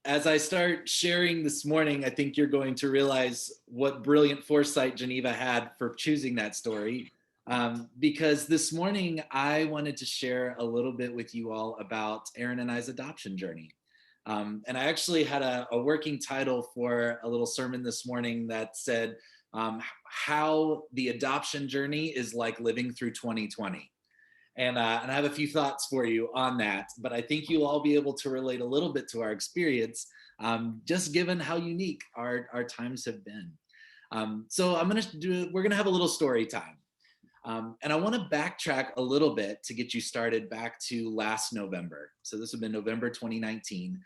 as I start sharing this morning, I think you're going to realize what brilliant foresight Geneva had for choosing that story. Because this morning, I wanted to share a little bit with you all about Aaron and I's adoption journey. And I actually had a working title for a little sermon this morning that said, How the Adoption Journey is Like Living Through 2020. And I have a few thoughts for you on that, but I think you'll all be able to relate a little bit to our experience, just given how unique our times have been. So we're gonna have a little story time. And I want to backtrack a little bit to get you started back to last November. So this would have been November 2019.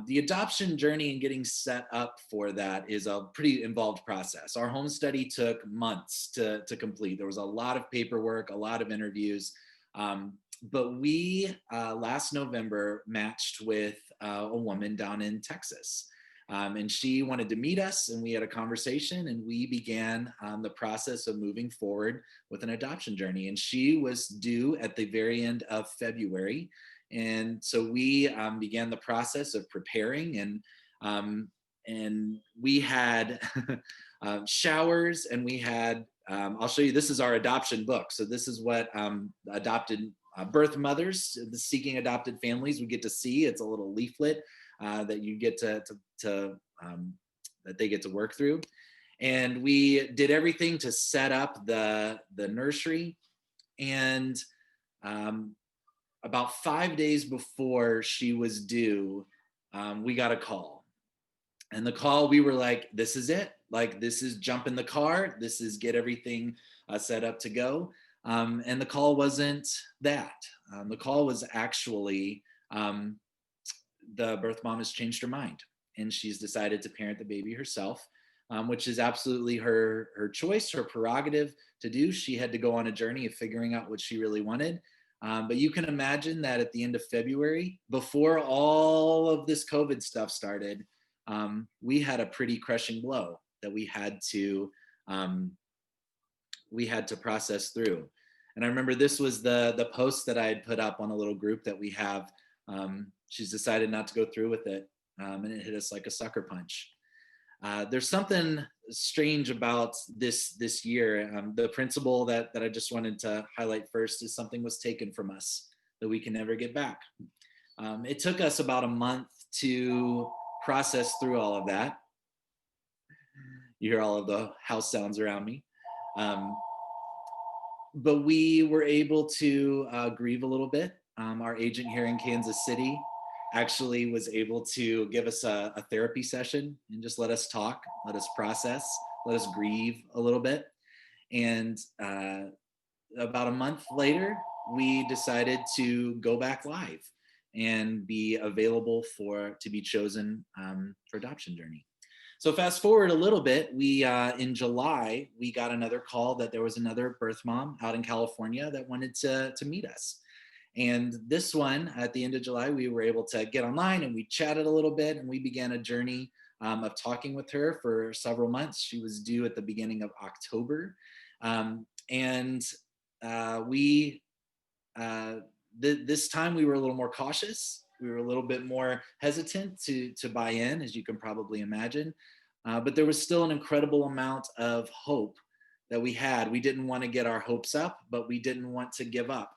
The adoption journey and getting set up for that is a pretty involved process. Our home study took months to complete. There was a lot of paperwork, a lot of interviews. But we last November matched with a woman down in Texas. And she wanted to meet us, and we had a conversation, and we began the process of moving forward with an adoption journey. And she was due at the very end of February. And so we began the process of preparing, and we had showers, and we had I'll show you, this is our adoption book. So this is what adopted birth mothers, the seeking adopted families, we get to see. It's a little leaflet that you get to that they get to work through. And we did everything to set up the nursery. And about 5 days before she was due, we got a call. And the call, we were like, this is it. Like, this is jump in the car. This is get everything set up to go. And the call wasn't that. The call was actually the birth mom has changed her mind, and she's decided to parent the baby herself, which is absolutely her choice, her prerogative to do. She had to go on a journey of figuring out what she really wanted. But you can imagine that at the end of February, before all of this COVID stuff started, we had a pretty crushing blow that we had to process through. And I remember this was the post that I had put up on a little group that we have. She's decided not to go through with it, and it hit us like a sucker punch. There's something strange about this year. The principle that I just wanted to highlight first is something was taken from us that we can never get back. It took us about a month to process through all of that. You hear all of the house sounds around me. But we were able to grieve a little bit. Our agent here in Kansas City actually was able to give us a therapy session and just let us talk, let us process, let us grieve a little bit. And about a month later, we decided to go back live and be available to be chosen for adoption journey. So fast forward a little bit, we in July, we got another call that there was another birth mom out in California that wanted to meet us. And this one, at the end of July, we were able to get online and we chatted a little bit, and we began a journey of talking with her for several months. She was due at the beginning of October. This time we were a little more cautious. We were a little bit more hesitant to buy in, as you can probably imagine. But there was still an incredible amount of hope that we had. We didn't want to get our hopes up, but we didn't want to give up.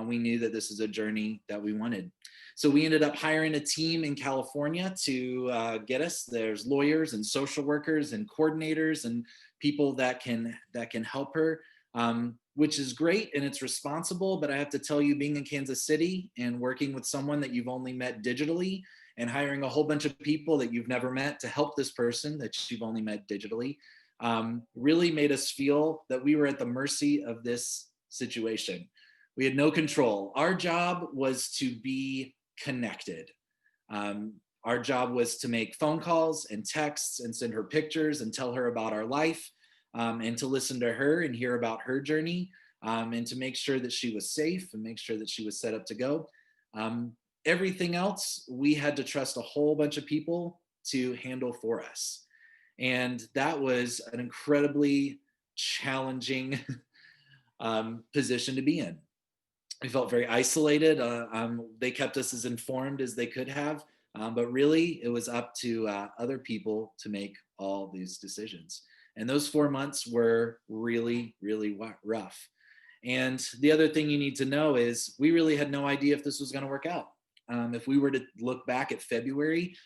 We knew that this is a journey that we wanted. So we ended up hiring a team in California to get us. There's lawyers and social workers and coordinators and people that can help her, which is great and it's responsible. But I have to tell you, being in Kansas City and working with someone that you've only met digitally and hiring a whole bunch of people that you've never met to help this person that you've only met digitally, really made us feel that we were at the mercy of this situation. We had no control. Our job was to be connected. Our job was to make phone calls and texts and send her pictures and tell her about our life, and to listen to her and hear about her journey, and to make sure that she was safe and make sure that she was set up to go. Everything else, we had to trust a whole bunch of people to handle for us. And that was an incredibly challenging position to be in. We felt very isolated. They kept us as informed as they could have, But really, it was up to other people to make all these decisions. And those 4 months were really, really rough. And the other thing you need to know is we really had no idea if this was going to work out. If we were to look back at February,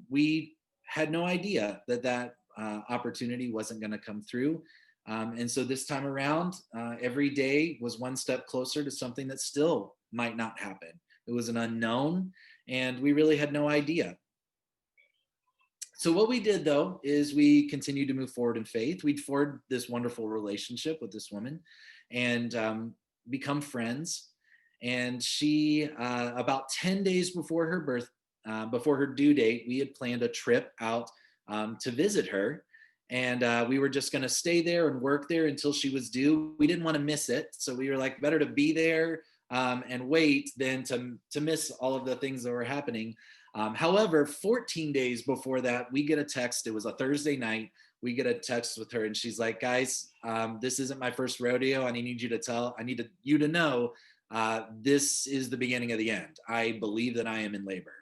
we had no idea that opportunity wasn't going to come through. And so this time around, every day was one step closer to something that still might not happen. It was an unknown, and we really had no idea. So what we did, though, is we continued to move forward in faith. We'd formed this wonderful relationship with this woman and become friends. And she, about 10 days before her before her due date, we had planned a trip out to visit her. And we were just going to stay there and work there until she was due. We didn't want to miss it. So we were like, better to be there and wait than to miss all of the things that were happening. However, 14 days before that, we get a text. It was a Thursday night. We get a text with her, and she's like, "Guys, this isn't my first rodeo. I need you to know this is the beginning of the end. I believe that I am in labor."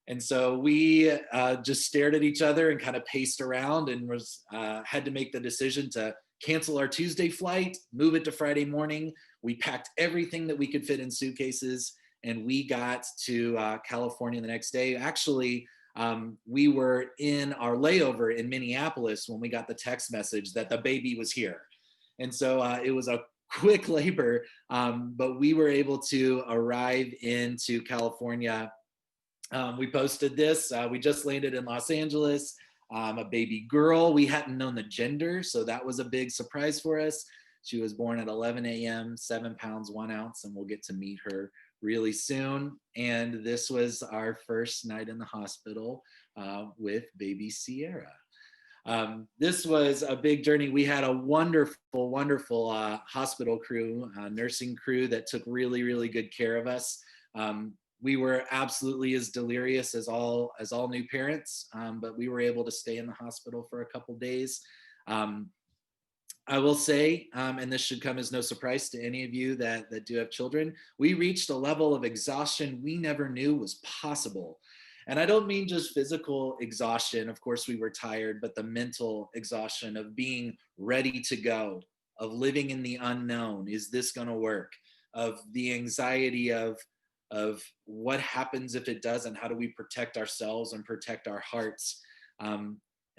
And so we just stared at each other and kind of paced around, and had to make the decision to cancel our Tuesday flight, move it to Friday morning. We packed everything that we could fit in suitcases, and we got to California the next day. Actually, we were in our layover in Minneapolis when we got the text message that the baby was here. And so it was a quick labor, but we were able to arrive into California. We posted this. We just landed in Los Angeles, a baby girl. We hadn't known the gender, so that was a big surprise for us. She was born at 11 a.m., 7 pounds, 1 ounce, and we'll get to meet her really soon. And this was our first night in the hospital with baby Sierra. This was a big journey. We had a wonderful, wonderful hospital crew, nursing crew that took really, really good care of us. We were absolutely as delirious as all new parents, but we were able to stay in the hospital for a couple days. I will say, and this should come as no surprise to any of you that do have children, we reached a level of exhaustion we never knew was possible. And I don't mean just physical exhaustion. Of course, we were tired, but the mental exhaustion of being ready to go, of living in the unknown. Is this going to work? Of the anxiety of what happens if it doesn't? How do we protect ourselves and protect our hearts?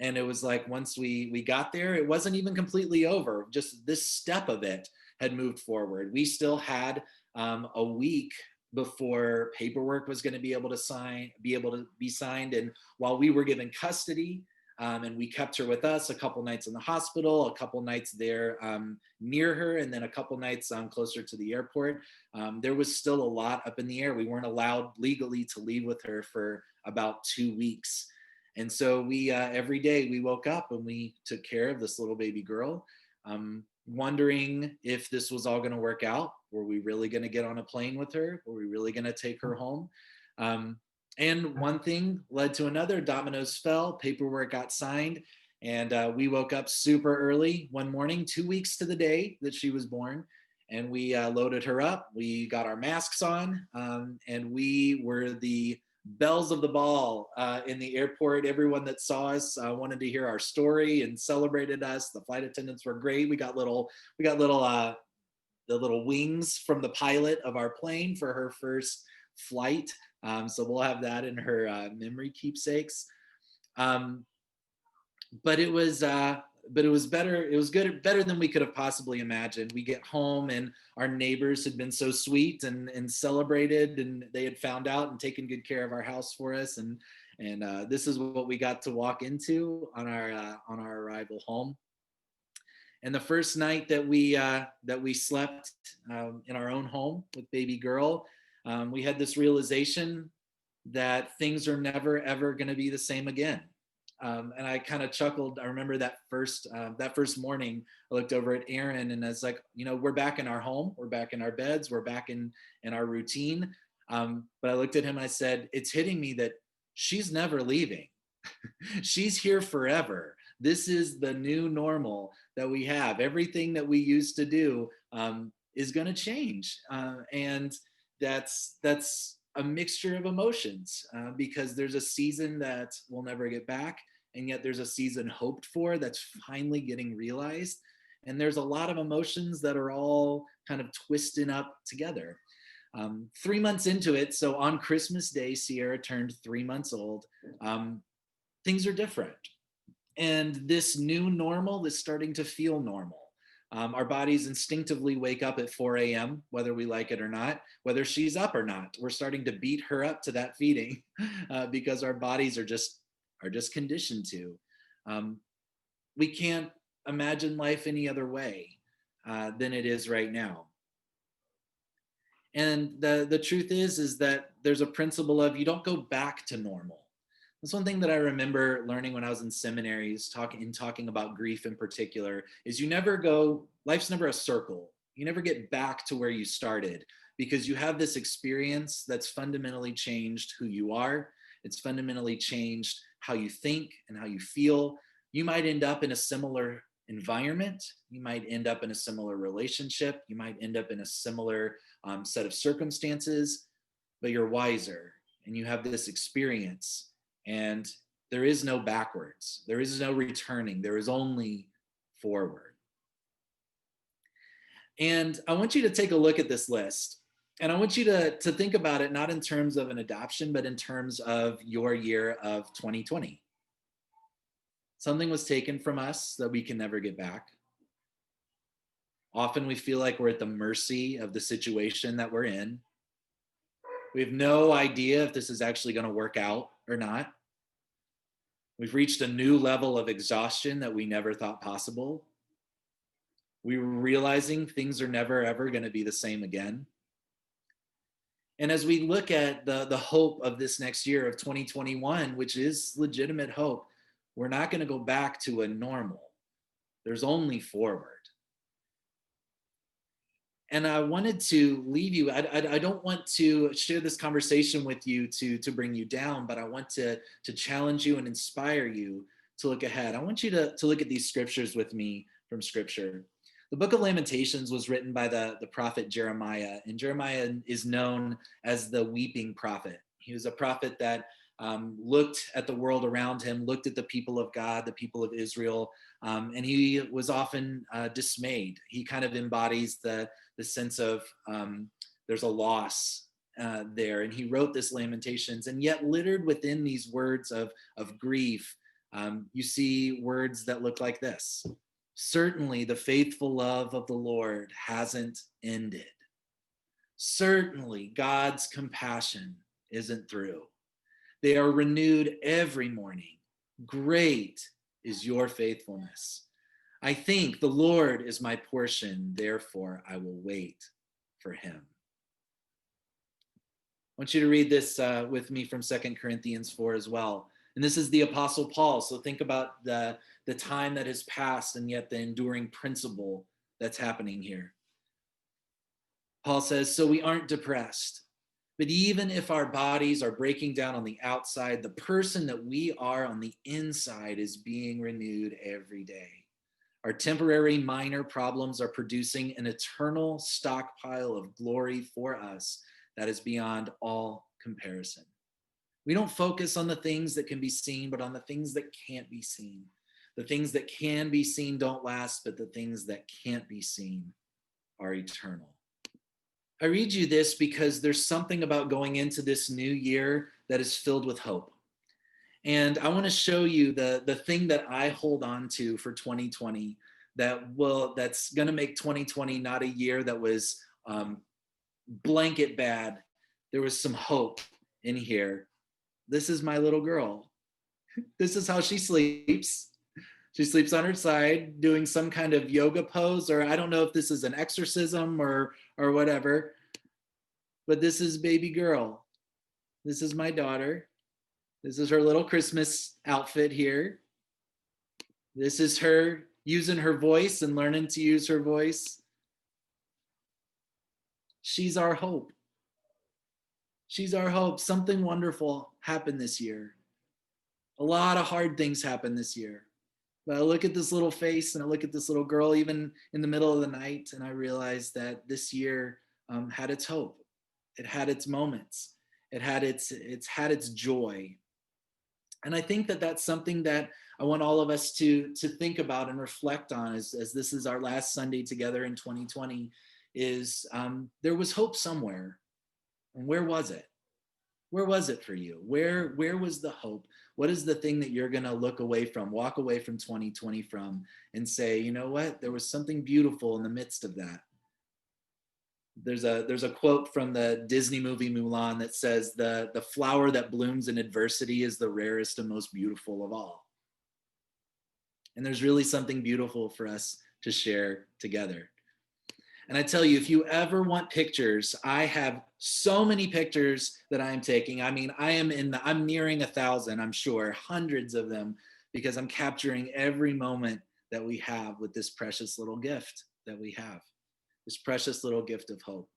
And it was like, once we got there, it wasn't even completely over. Just this step of it had moved forward. We still had a week before paperwork was going to be able to be signed. And while we were given custody, and we kept her with us a couple nights in the hospital, a couple nights there near her, and then a couple nights closer to the airport, there was still a lot up in the air. We weren't allowed legally to leave with her for about 2 weeks. And so we every day we woke up and we took care of this little baby girl, wondering if this was all going to work out. Were we really going to get on a plane with her? Were we really going to take her home? And one thing led to another. Dominoes fell, paperwork got signed, and we woke up super early one morning, 2 weeks to the day that she was born. And we loaded her up. We got our masks on, and we were the bells of the ball in the airport. Everyone that saw us wanted to hear our story and celebrated us. The flight attendants were great. We got the little wings from the pilot of our plane for her first flight. So we'll have that in her memory keepsakes. But it was better. It was better than we could have possibly imagined. We get home and our neighbors had been so sweet and celebrated, and they had found out and taken good care of our house for us. And this is what we got to walk into on our arrival home. And the first night that we slept in our own home with baby girl, we had this realization that things are never ever going to be the same again. And I kind of chuckled. I remember that first morning, I looked over at Aaron and I was like, we're back in our home, we're back in our beds, we're back in our routine. But I looked at him and I said, it's hitting me that she's never leaving. She's here forever. This is the new normal that we have. Everything that we used to do is going to change. And that's a mixture of emotions because there's a season that we'll never get back, and yet there's a season hoped for that's finally getting realized. And there's a lot of emotions that are all kind of twisting up together. 3 months into it, so on Christmas Day, Sierra turned 3 months old. Things are different. And this new normal is starting to feel normal. Our bodies instinctively wake up at 4 a.m., whether we like it or not, whether she's up or not. We're starting to beat her up to that feeding because our bodies are just conditioned to. We can't imagine life any other way than it is right now. And the truth is that there's a principle of you don't go back to normal. That's one thing that I remember learning when I was in seminaries, talking about grief in particular, is life's never a circle. You never get back to where you started because you have this experience that's fundamentally changed who you are. It's fundamentally changed how you think and how you feel. You might end up in a similar environment. You might end up in a similar relationship. You might end up in a similar set of circumstances, but you're wiser and you have this experience. And there is no backwards. There is no returning. There is only forward. And I want you to take a look at this list. And I want you to think about it not in terms of an adoption, but in terms of your year of 2020. Something was taken from us that we can never get back. Often we feel like we're at the mercy of the situation that we're in. We have no idea if this is actually going to work out or not. We've reached a new level of exhaustion that we never thought possible. We were realizing things are never, ever going to be the same again. And as we look at the hope of this next year of 2021, which is legitimate hope, we're not going to go back to a normal. There's only forward. And I wanted to leave you, I don't want to share this conversation with you to bring you down, but I want to challenge you and inspire you to look ahead. I want you to look at these scriptures with me from Scripture. The book of Lamentations was written by the prophet Jeremiah, and Jeremiah is known as the weeping prophet. He was a prophet that looked at the world around him, looked at the people of God, the people of Israel, and he was often dismayed. He kind of embodies the sense of there's a loss there. And he wrote this Lamentations, and yet littered within these words of grief, you see words that look like this. Certainly the faithful love of the Lord hasn't ended. Certainly God's compassion isn't through. They are renewed every morning. Great is your faithfulness. I think the Lord is my portion, therefore I will wait for him. I want you to read this with me from 2 Corinthians 4 as well. And this is the Apostle Paul. So think about the time that has passed and yet the enduring principle that's happening here. Paul says, so we aren't depressed. But even if our bodies are breaking down on the outside, the person that we are on the inside is being renewed every day. Our temporary minor problems are producing an eternal stockpile of glory for us that is beyond all comparison. We don't focus on the things that can be seen, but on the things that can't be seen. The things that can be seen don't last, but the things that can't be seen are eternal. I read you this because there's something about going into this new year that is filled with hope. And I want to show you the thing that I hold on to for 2020 that's going to make 2020 not a year that was blanket bad. There was some hope in here. This is my little girl. This is how she sleeps. She sleeps on her side doing some kind of yoga pose, or I don't know if this is an exorcism or whatever, but this is baby girl. This is my daughter. This is her little Christmas outfit here. This is her using her voice and learning to use her voice. She's our hope. She's our hope. Something wonderful happened this year. A lot of hard things happened this year. But I look at this little face and I look at this little girl even in the middle of the night, and I realize that this year had its hope. It had its moments. It's had its joy. And I think that that's something that I want all of us to think about and reflect on as this is our last Sunday together in 2020. Is there was hope somewhere, and where was it? Where was it for you? Where was the hope? What is the thing that you're going to look away from, walk away from 2020 from, and say, you know what? There was something beautiful in the midst of that. There's a quote from the Disney movie Mulan that says the flower that blooms in adversity is the rarest and most beautiful of all. And there's really something beautiful for us to share together. And I tell you, if you ever want pictures, I have so many pictures that I am taking. I mean, I'm nearing 1,000, I'm sure, hundreds of them, because I'm capturing every moment that we have with this precious little gift that we have, this precious little gift of hope.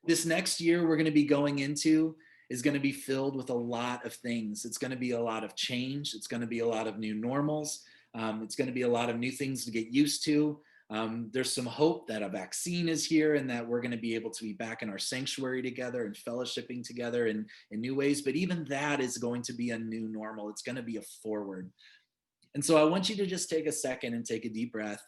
This next year we're going to be going into is going to be filled with a lot of things. It's going to be a lot of change. It's going to be a lot of new normals. It's going to be a lot of new things to get used to. There's some hope that a vaccine is here and that we're going to be able to be back in our sanctuary together and fellowshipping together in new ways. But even that is going to be a new normal. It's going to be a forward. And so I want you to just take a second and take a deep breath.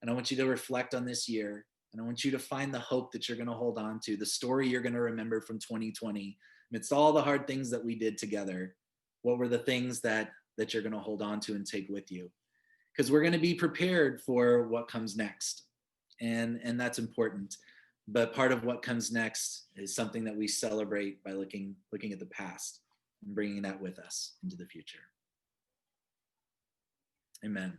And I want you to reflect on this year. And I want you to find the hope that you're going to hold on to, the story you're going to remember from 2020. Amidst all the hard things that we did together, what were the things that you're going to hold on to and take with you? Because we're going to be prepared for what comes next. And that's important. But part of what comes next is something that we celebrate by looking at the past and bringing that with us into the future. Amen.